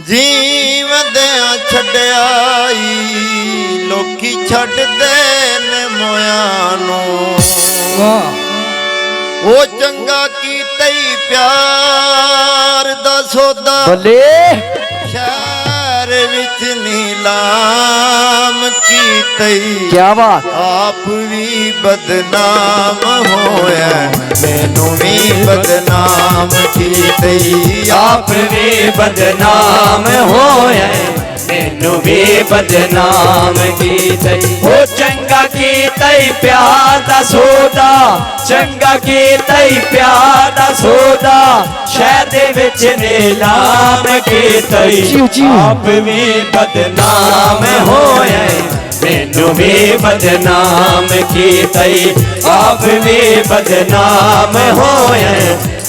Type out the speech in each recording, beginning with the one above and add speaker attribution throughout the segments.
Speaker 1: ਜੀਵਦਿਆਂ ਛੱਡਿਆਈ ਲੋਕੀ ਛੱਡਦੇ ਨੇ ਮੋਇਆਂ ਨੂੰ। ਉਹ ਚੰਗਾ ਕੀਤਾ ਹੀ ਪਿਆਰ ਦਾ ਸੌਦਾ
Speaker 2: ਬੱਲੇ
Speaker 1: ਸ਼ਹਿਰ ਵਿੱਚ ਨੀਲਾਮ ਕੀਤੇ।
Speaker 2: ਕਿਆ ਬਾਤ।
Speaker 1: ਆਪ ਵੀ ਬਦਨਾਮ ਹੋਇਆ ਮੈਨੂੰ ਵੀ ਬਦਨਾਮ ਕੀਤੇ।
Speaker 3: ਆਪ ਵੀ ਬਦਨਾਮ ਹੋਇਆ ਮੈਨੂੰ ਵੀ ਬਦਨਾਮ ਕੀਤੇ। ਉਹ ਚੰਗਾ ਕੀਤਾ ਹੀ ਪਿਆਰ ਦਾ ਸੌਦਾ, ਚੰਗਾ ਕੀਤਾ ਹੀ ਪਿਆਰ ਦਾ ਸੌਦਾ ਸ਼ਹਿਰ ਦੇ ਵਿੱਚ ਨੀਲਾਮ ਕੀਤਾ। ਆਪ ਵੀ ਬਦਨਾਮ ਹੋਇਆ ਮੈਨੂੰ ਵੀ ਬਦਨਾਮ ਕੀਤਾ। ਆਪ ਵੀ ਬਦਨਾਮ ਹੋਇਆ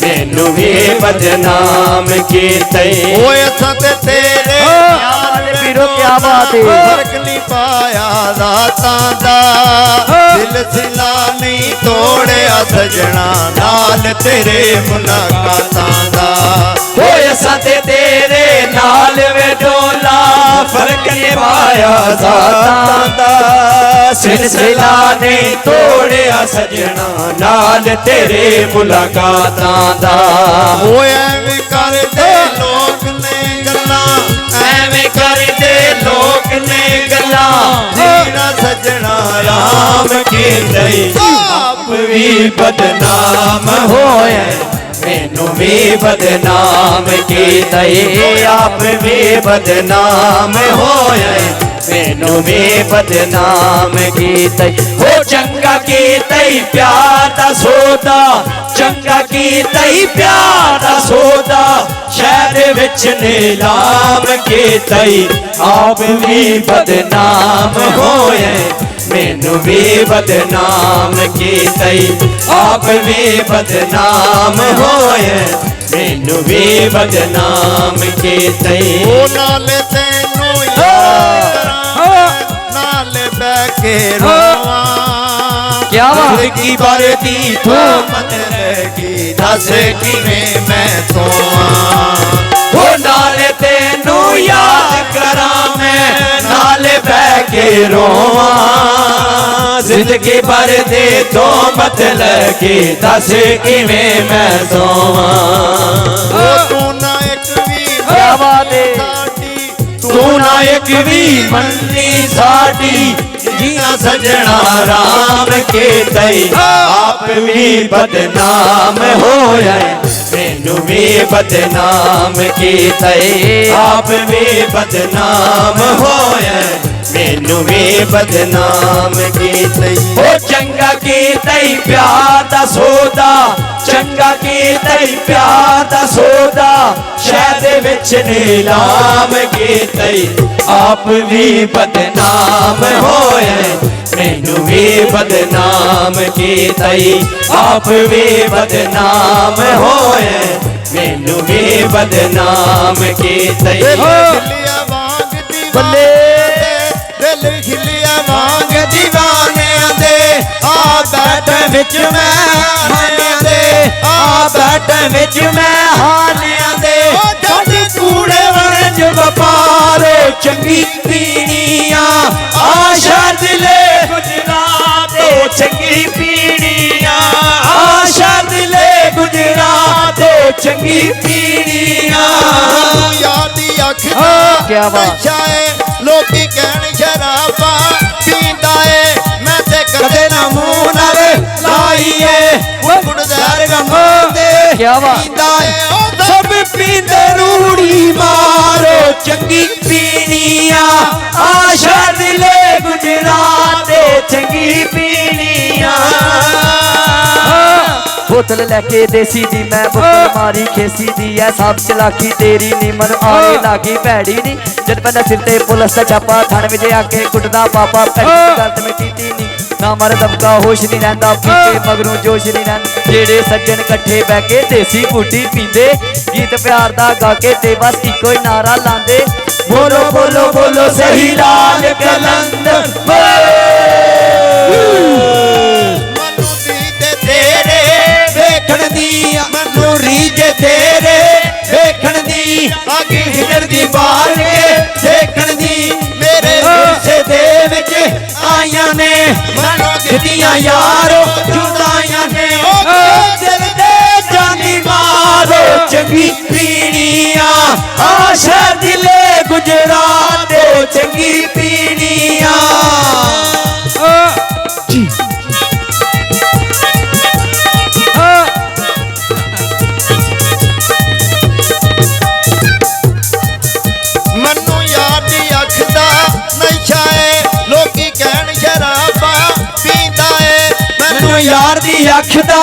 Speaker 3: ਮੈਨੂੰ ਵੀ ਬਦਨਾਮ ਕੀਤਾ।
Speaker 1: ਓਏ ਅਸਾਂ ਤੇ ਤੇਰੇ
Speaker 2: ਵੀਰੋ ਕਿਆ ਬਾਤ ਹੈ।
Speaker 1: ਫਰਕ ਨਹੀਂ ਪਾਇਆ ਰਾਤਾਂ ਦਾ, ਦਿਲ ਸਿਲਾ ਨਹੀਂ ਤੋੜਿਆ ਸਜਣਾ ਨਾਲ ਤੇਰੇ ਮੁਲਾਕਾਤਾਂ ਦਾ।
Speaker 3: ਓਏ ਅਸਾਂ ਤੇ ਤੇਰੇ ਨਾਲ ਵੇ ਡੋਲਾ ਫਰਕ ਨਹੀਂ ਪਾਇਆ ਜ਼ਾਤਾਂ ਦਾ, ਸਿਲਸਿਲਾ ਨਹੀਂ ਤੋੜਿਆ ਸਜਣਾ ਨਾਲ ਤੇਰੇ ਮੁਲਾਕਾਤਾਂ ਦਾ।
Speaker 1: ਓਏ ਐਵੇਂ ਕਰਦੇ ਲੋਕ ਨੇ ਗੱਲਾਂ,
Speaker 3: ਐਵੇਂ ਕਰਦੇ ਲੋਕ ਨੇ ਗੱਲਾਂ ਜੀਣਾ ਸਜਣਾ ਰਾਮ ਕੀਤੇ। ਆਪ ਵੀ ਬਦਨਾਮ ਹੋਇਆ ਮੈਨੂੰ ਵੀ ਬਦਨਾਮ ਕੀਤਾ। ਆਪ ਵੀ ਬਦਨਾਮ ਹੋਇਆ ਮੈਨੂੰ ਵੀ ਬਦਨਾਮ ਕੀਤਾ। ਉਹ ਚੰਗਾ ਕੀਤਾ ਹੀ ਪਿਆਰ ਦਾ ਸੌਦਾ, ਚੰਗਾ ਕੀਤਾ ਹੀ ਪਿਆਰ ਦਾ ਸੌਦਾ ਸ਼ਹਿਰ ਵਿੱਚ ਨੀਲਾਮ ਕੀਤਾ। ਆਪ ਵੀ ਬਦਨਾਮ ਹੋਇਆ ਮੈਨੂੰ ਵੀ ਬਦਨਾਮ ਕੀਤਾ। ਆਪ ਵੀ ਬਦਨਾਮ ਹੋਇਆ ਮੈਨੂੰ ਵੀ ਬਦਨਾਮ ਕੀਤਾ।
Speaker 1: ਉਹ ਨਾਲੇ ਤੈਨੂੰ ਯਾਦ ਕਰਾਂ ਨਾਲੇ ਬਹਿ ਕੇ ਰੋਵਾਂ।
Speaker 2: ਕਿਆ ਬਾਤ।
Speaker 3: ਜ਼ਿੰਦਗੀ ਭਰਦੀ ਤੂੰ
Speaker 1: ਮਤ ਲੱਗੀ ਦੱਸ ਕਿਵੇਂ ਮੈਂ ਤੋਵਾਂ।
Speaker 3: ਉਹ ਨਾਲੇ ਤੈਨੂੰ ਯਾਦ ਕਰਾਂ ਮੈਂ ਨਾਲੇ ਬਹਿ ਕੇ ਰੋਵਾਂ। ਜ਼ਿੰਦਗੀ ਭਰ ਦੇ ਤੋਂ ਮਤ ਲੱਗੀ ਦੱਸ ਕਿਵੇਂ ਮੈਂ ਸੋਵਾਂ।
Speaker 1: ਤੂੰ ਨਾ ਇੱਕ ਵੀ
Speaker 2: ਕਿਆ ਬਾਤ ਹੈ।
Speaker 1: ਸਾਡੀ
Speaker 3: ਤੂੰ ਨਾ ਇੱਕ ਵੀ ਮੰਨੀ ਸਾਡੀ ਜੀਣਾ ਸਜਣਾ ਰਾਮ ਕੀਤਾ। ਆਪ ਵੀ ਬਦਨਾਮ ਹੋਇਆ ਮੈਨੂੰ ਵੀ ਬਦਨਾਮ ਕੀਤਾ। ਆਪ ਵੀ ਬਦਨਾਮ ਹੋਇਆ ਮੈਨੂੰ ਵੀ ਬਦਨਾਮ ਕੀਤਾ। ਉਹ ਚੰਗਾ ਕੀਤਾ ਹੀ ਪਿਆਰ ਦਾ ਸੌਦਾ, ਚੰਗਾ ਕੀਤਾ ਹੀ ਪਿਆਰ ਦਾ ਸੌਦਾ ਸ਼ਹਿਰ ਦੇ ਵਿੱਚ ਨੀਲਾਮ ਕੀਤਾ। ਆਪ ਵੀ ਬਦਨਾਮ ਹੋਇਆ ਮੈਨੂੰ ਵੀ ਬਦਨਾਮ ਕੀਤਾ। ਆਪ ਵੀ ਬਦਨਾਮ ਹੋਇਆ ਮੈਨੂੰ ਵੀ ਬਦਨਾਮ ਕੀਤਾ।
Speaker 1: ਖਿਲਿਆ ਵਾਂਗ
Speaker 2: ਬੱਲੇ
Speaker 1: ਦਿਲ ਖਿਲਿਆ ਵਾਂਗ ਦੀਵਾਨਿਆਂ ਦੇ ਆ ਬੈਠ ਵਿੱਚ ਮੈਂ ਹਾਨਿਆਂ ਦੇ,
Speaker 3: ਆ ਬੈਠ ਵਿੱਚ ਮੈਂ ਹਾਨਿਆਂ ਦੇ ਸਾਡੇ ਕੂੜੇ ਵਰਜ ਵਪਾਰੋ ਚੰਗੀ ਪੀਣੀਆਂ ਆਸ਼ਾ ਦਿਲੇ ਗੁਜਰਾਤੋ ਚੰਗੀ ਪੀਣੀਆਂ ਆਸ਼ਾ ਦਿਲੇ ਗੁਜਰਾਤੋ ਚੰਗੀ ਪੀਣੀਆਂ।
Speaker 1: ਯਾਦੀ ਅੱਖ
Speaker 2: ਕਿਆ ਬਾਤ।
Speaker 1: ਨਸ਼ਾ ਏ ਲੋਕੀ ਕਹਿਣ ਸ਼ਰਾਬਾਂ ਪੀਂਦਾ ਏ ਮੈਂ ਤੇ ਕਦੇ ਨਾ ਮੂੰਹ ਨਾਲ ਲਾਈਏ। ਗੁੜਦਾਰ ਗਮ ਦੇ
Speaker 2: ਕਿਆ ਬਾਤ।
Speaker 1: ਪੀਂਦਾ ਏ ਉਹ
Speaker 3: ਸਭ ਪੀਂਦੇ ਰੂੜੀ ਮਾਰੋ ਚੰਗੀ ਪੀਣੀਆਂ ਆਸ਼ਾ ਦਿਲੇ ਗੁਜਰਾਤੇ ਚੰਗੀ ਪੀਣੀਆਂ।
Speaker 2: बोतल लैके देसी दी मैं बोतल मारी खेसी दी है सब चलाकी तेरी नी मन आए लागी भैड़ी नी जद बंदा सिर ते पुलिस दा छापा थाने विच आके कुटदा पापा गलत में टीटी नी ना मर दबका होश नहीं रहिंदा पीके मगरों जोश नहीं रहिंदा जेड़े सज्जन कट्ठे बह के देसी बूटी पींदे गीत प्यार दा गा के ते बस इको ही नारा लांदे
Speaker 3: बोलो बोलो बोलो सही लाल कलंदर। रीज तेरे वेखण दी आगे हिजर दी बात जुदाइयां यारो जुदाइयां ने दिल दे जानी मारो चंगी पीड़ियां आशा दिले गुजरात चंगी पीड़ियां
Speaker 1: मनु यार दी अख दा नशा है लोकी कहन शराबा पींदा है
Speaker 3: मैनू यार दी अख दा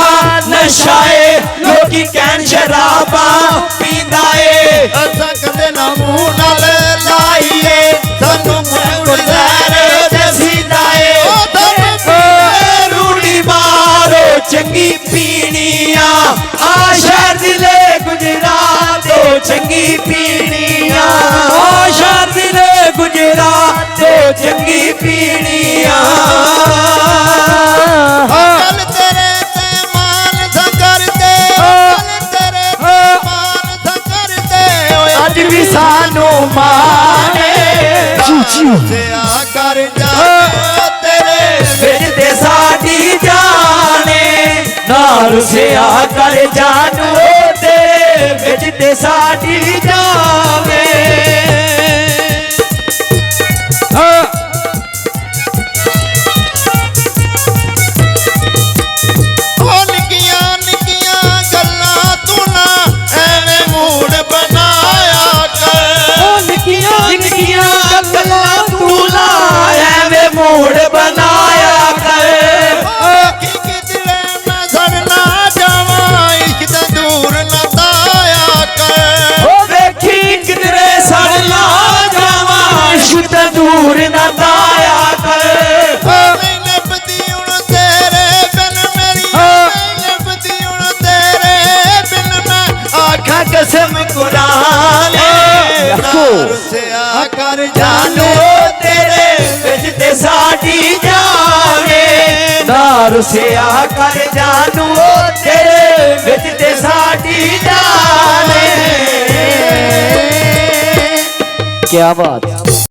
Speaker 3: नशा है लोकी कहन शराबा पींदा है
Speaker 1: असां कदे ना मूंह नाल लाईए सानू गुज़ार दसीदा है
Speaker 3: रूड़ी मारो चंगी पीड़ियां आशा दिले गुजरात चंगी पीड़ियां आशा दिले गुजरात चंगी पीड़ियां
Speaker 1: कल तेरे ते मान सा करते कल तेरे ते मान सा करते
Speaker 3: अज भी सानू माने
Speaker 1: से आ कर जा तेरे
Speaker 3: बिच ते साडी जाने नाल से आ कर जानू तेरे बिच ते साडी जावे
Speaker 1: निकियां निकियां गल्लां तू ना एवें मूड बनाया कर
Speaker 3: निकियां निकियां गल्लां तू ला एवें मूड बनाया कर
Speaker 1: कि किधरे नजर ना जावा इश्क ते दूर ना ताया कर
Speaker 3: ओ देखी किधरे सड़ना जावा इश्क ते दूर ना ताया कर
Speaker 1: नहीं लभदी हुण तेरे बिन मेरी नहीं लभदी हुण तेरे बिन मैं आखा कसम कुरान से आकर
Speaker 3: जानू तेरे बिच ते साडी जावे नार से आकर जानू तेरे बिच ते साडी जावे
Speaker 2: क्या बात